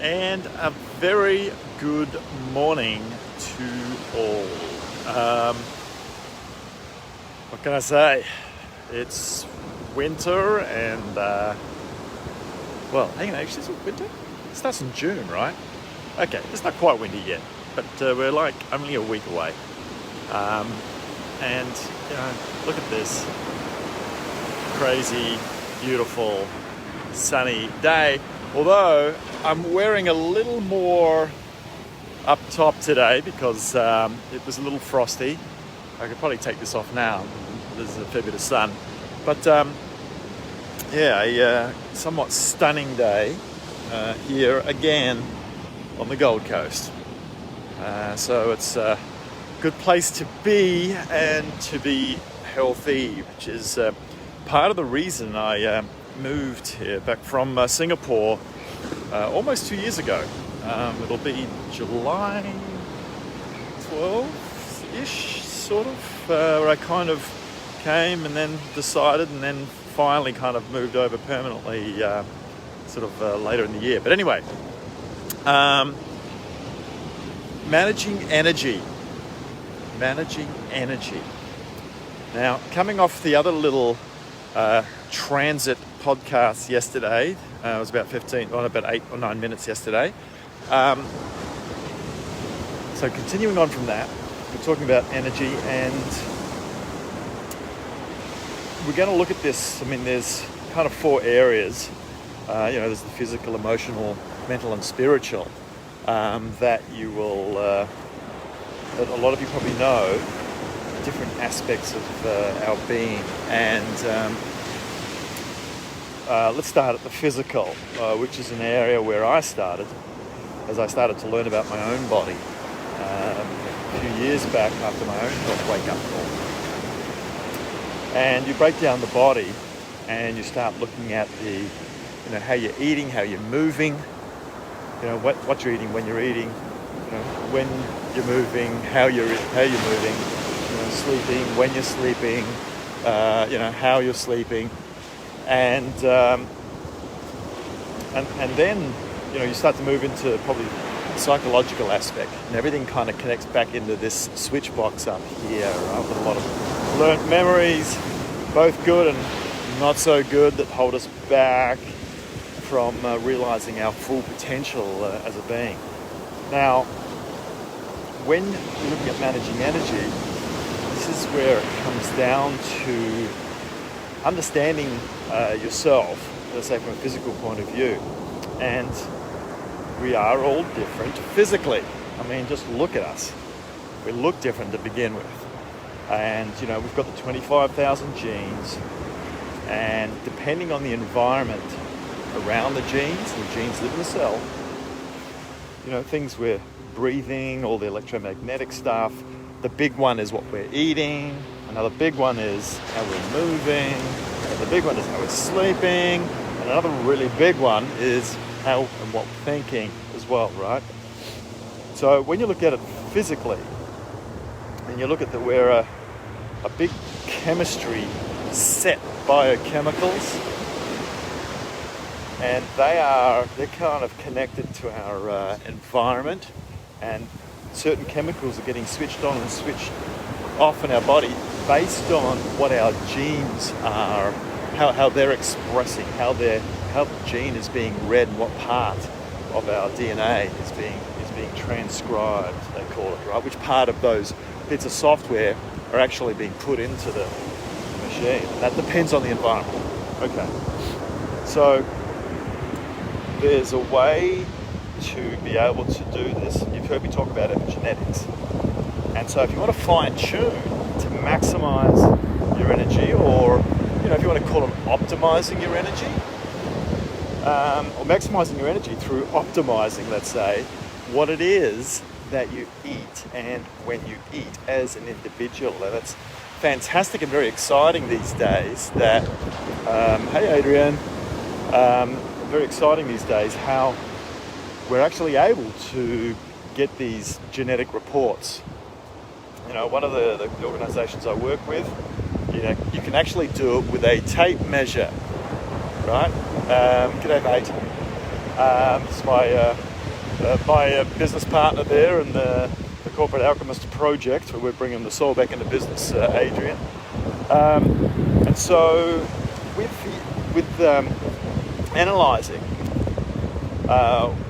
and a very good morning to all. What can I say? It's winter and, hang on, actually, is it winter? It starts in June, right? Okay, it's not quite winter yet, but we're like only a week away. And, look at this crazy, beautiful, sunny day. Although I'm wearing a little more up top today because it was a little frosty. I could probably take this off now. There's a fair bit of sun. But a somewhat stunning day here again on the Gold Coast. So it's a good place to be and to be healthy, which is part of the reason I moved here back from Singapore almost 2 years ago. It'll be July 12th-ish, sort of, where I kind of came and then decided and then finally kind of moved over permanently later in the year. But anyway, managing energy. Now, coming off the other little transit podcast yesterday, it was about 8 or 9 minutes yesterday. So continuing on from that, we're talking about energy, and we're going to look at this. I mean, there's kind of 4 areas. There's the physical, emotional, mental, and spiritual that you will, that a lot of you probably know, different aspects of our being. And let's start at the physical, which is an area where I started as I started to learn about my own body a few years back after my own health wake-up call. And you break down the body and you start looking at how you're eating, how you're moving, what you're eating, when you're eating, when you're moving, how you're moving, sleeping, when you're sleeping, how you're sleeping, and then you start to move into probably the psychological aspect, and everything kind of connects back into this switch box up here, right? With a lot of learnt memories, both good and not so good, that hold us back from realizing our full potential as a being. Now, when you're looking at managing energy, this is where it comes down to understanding yourself, let's say from a physical point of view. And we are all different physically. I mean, just look at us. We look different to begin with. And, we've got the 25,000 genes. And depending on the environment around the genes live in the cell, things we're breathing, all the electromagnetic stuff. The big one is what we're eating. Another big one is how we're moving. The big one is how we're sleeping. And another really big one is how and what we're thinking as well, right? So when you look at it physically, and you look at we're a big chemistry set, biochemicals, and they're kind of connected to our environment, and certain chemicals are getting switched on and switched off in our body based on what our genes are, how they're expressing, how the gene is being read, and what part of our DNA is being transcribed, they call it, right? Which part of those bits of software are actually being put into the machine. That depends on the environment. Okay. So there's a way to be able to do this. You've heard me talk about epigenetics. And so if you want to fine-tune to maximize your energy, or if you want to call it optimizing your energy, or maximizing your energy through optimizing, let's say, what it is that you eat and when you eat as an individual. And it's fantastic and very exciting these days that, hey Adrian, very exciting these days how we're actually able to get these genetic reports. One of the organizations I work with, you can actually do it with a tape measure, right? G'day mate. It's my my business partner there and the Corporate Alchemist project, where we're bringing the soul back into business, Adrian. And so with analysing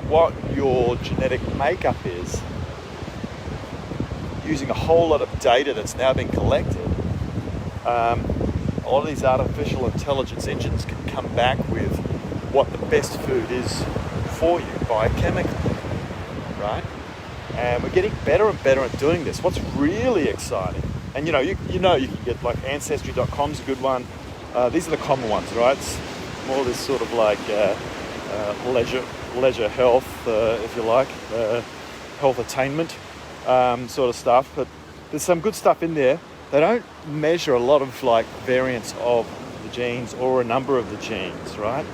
what your genetic makeup is, using a whole lot of data that's now been collected, a lot of these artificial intelligence engines can come back with what the best food is for you biochemically, right? And we're getting better and better at doing this. What's really exciting, and you can get like Ancestry.com's a good one. These are the common ones, right? It's more this sort of like leisure health, if you like, health attainment sort of stuff. But there's some good stuff in there. They don't measure a lot of like variants of the genes or a number of the genes, right?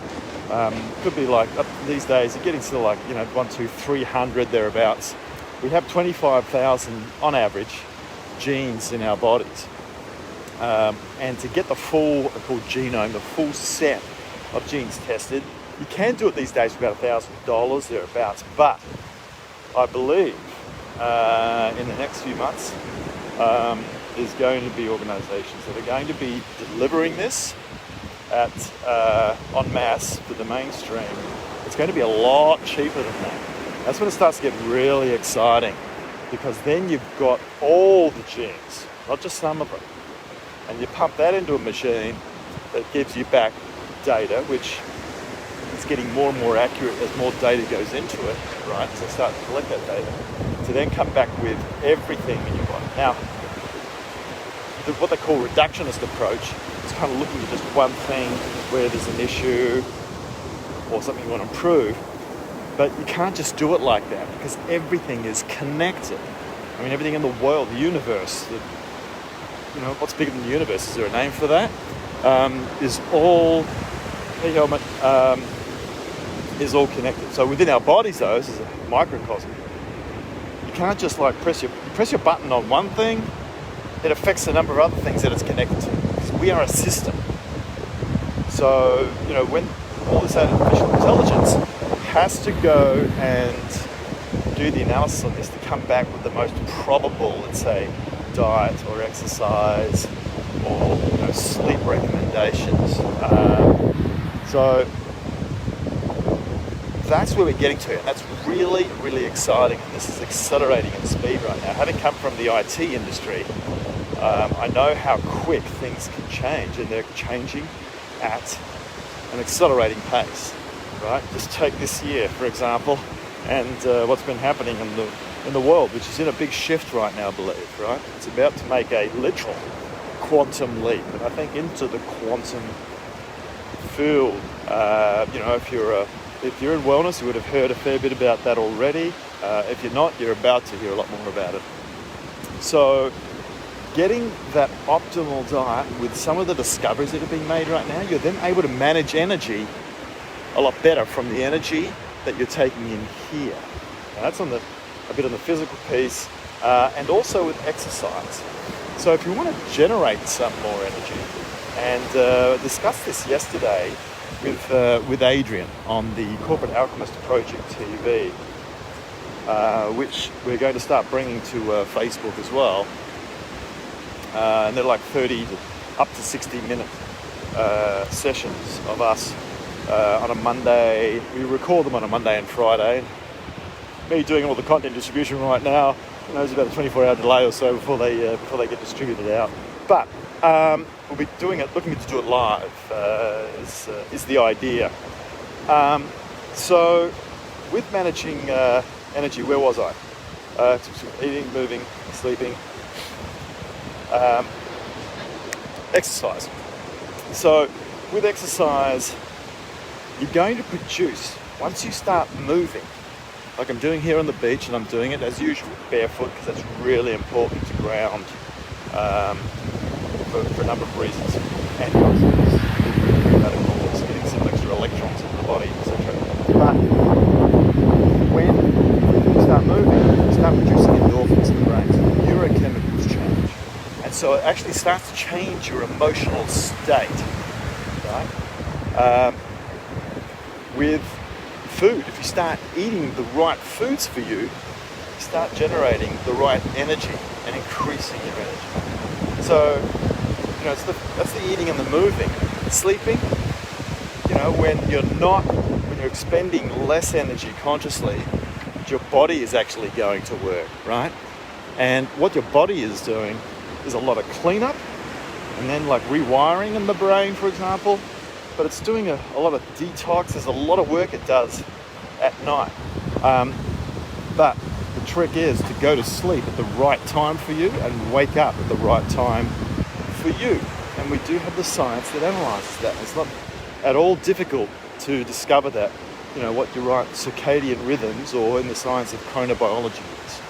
Could be like these days you're getting to like 300 thereabouts. We have 25,000 on average genes in our bodies, and to get the full genome, the full set of genes tested, you can do it these days for about $1,000 thereabouts. But I believe in the next few months there's going to be organisations that are going to be delivering this at en masse for the mainstream. It's going to be a lot cheaper than that. That's when it starts to get really exciting, because then you've got all the genes, not just some of them, and you pump that into a machine that gives you back data, which is getting more and more accurate as more data goes into it, right? So start to collect that data to then come back with everything in your body. Now, what they call reductionist approach is kind of looking at just one thing where there's an issue or something you want to improve. But you can't just do it like that, because everything is connected. I mean, everything in the world, the universe, what's bigger than the universe? Is there a name for that? Is all connected. So within our bodies, though, this is a microcosm. You can't just like press your button on one thing. It affects a number of other things that it's connected to, because we are a system. So when all this artificial intelligence has to go and do the analysis on this to come back with the most probable, let's say, diet or exercise or sleep recommendations. So that's where we're getting to, and that's really, really exciting. And this is accelerating in speed right now. Having come from the IT industry, I know how quick things can change, and they're changing at an accelerating pace. Right? Just take this year, for example, and what's been happening in the world, which is in a big shift right now, I believe. Right? It's about to make a literal quantum leap, and I think into the quantum field. If you're in wellness, you would have heard a fair bit about that already. If you're not, you're about to hear a lot more about it. So, getting that optimal diet with some of the discoveries that are being made right now, you're then able to manage energy a lot better from the energy that you're taking in here. Now, that's a bit on the physical piece, and also with exercise. So if you want to generate some more energy, and discussed this yesterday with Adrian on the Corporate Alchemist Project TV, which we're going to start bringing to Facebook as well. And they're like 30 to up to 60-minute sessions of us on a Monday. We record them on a Monday and Friday. Me doing all the content distribution right now, there's about a 24-hour delay or so before they get distributed out. But we'll be looking to do it live is the idea. So with managing energy, where was I? Eating, moving, sleeping, exercise. So with exercise, you're going to produce, once you start moving, like I'm doing here on the beach, and I'm doing it as usual, barefoot, because that's really important to ground for a number of reasons. Antioxidants, radicals, getting some extra electrons into the body, etc. But when you start moving, you start producing endorphins in the brain, so the neurochemicals change. And so it actually starts to change your emotional state, right? With food, if you start eating the right foods for you, you start generating the right energy and increasing your energy. So, that's the eating and the moving. Sleeping, when you're expending less energy consciously, your body is actually going to work, right? And what your body is doing is a lot of cleanup and then like rewiring in the brain, for example. But it's doing a lot of detox. There's a lot of work it does at night. But the trick is to go to sleep at the right time for you and wake up at the right time for you. And we do have the science that analyzes that. It's not at all difficult to discover that, what your right circadian rhythms, or in the science of chronobiology, is.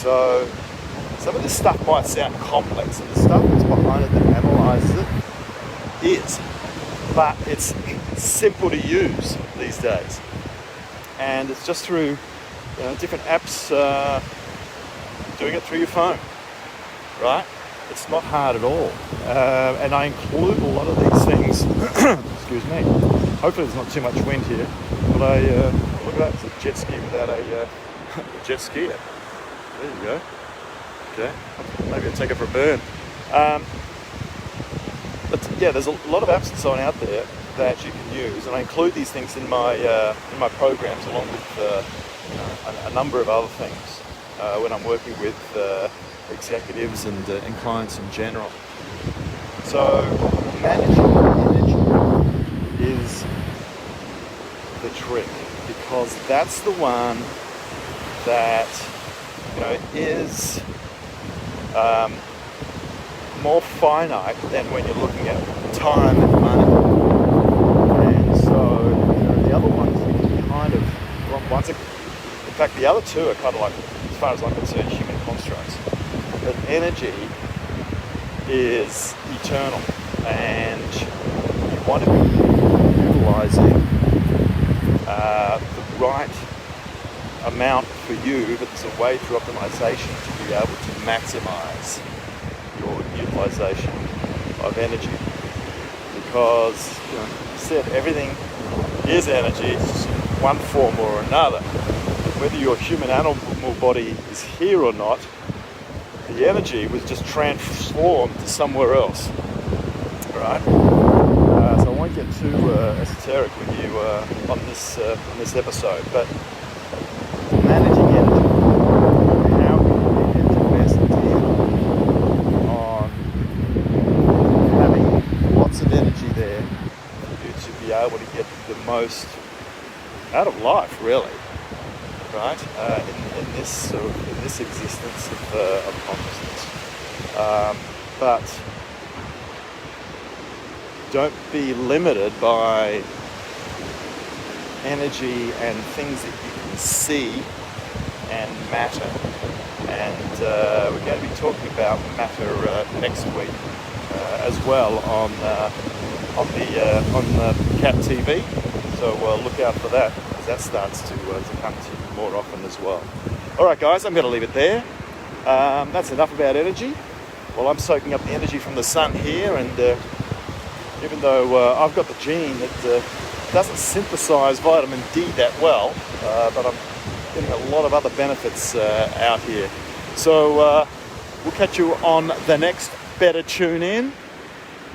So some of this stuff might sound complex, and the stuff that's behind it that analyzes it is. But it's simple to use these days. And it's just through different apps, doing it through your phone, right? It's not hard at all. And I include a lot of these things, excuse me, hopefully there's not too much wind here, but look at that, it's a jet ski without a jet skier. There you go. Okay, maybe I'll take it for a burn. But yeah, there's a lot of apps and so on out there that you can use, and I include these things in my programs along with a number of other things when I'm working with executives and clients in general. So managing energy is the trick, because that's the one that is more finite than when you're looking at time and money. And so the other ones are kind of in fact the other two are kind of like, as far as I'm concerned, human constructs. But energy is eternal, and you want to be utilizing the right amount for you, but there's a way through optimization to be able to maximize your utilization of energy. Because, you said everything is energy, it's just one form or another. Whether your human animal body is here or not, the energy was just transformed to somewhere else, right? So I won't get too esoteric with you on this episode, but managing energy, how can you get the best deal on having lots of energy there for you to be able to get the most out of life, really, right? In this existence of consciousness, but don't be limited by energy and things that you can see and matter. And we're going to be talking about matter next week as well on the Cat TV. So look out for that, because that starts to come to you more often as well. All right, guys, I'm going to leave it there. That's enough about energy. Well, I'm soaking up the energy from the sun here, and even though I've got the gene that doesn't synthesize vitamin D that well, but I'm getting a lot of other benefits out here. So we'll catch you on the next Better Tune In.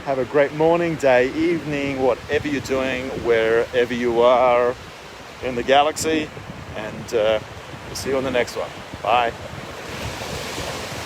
Have a great morning, day, evening, whatever you're doing, wherever you are in the galaxy, and we'll see you on the next one. Bye.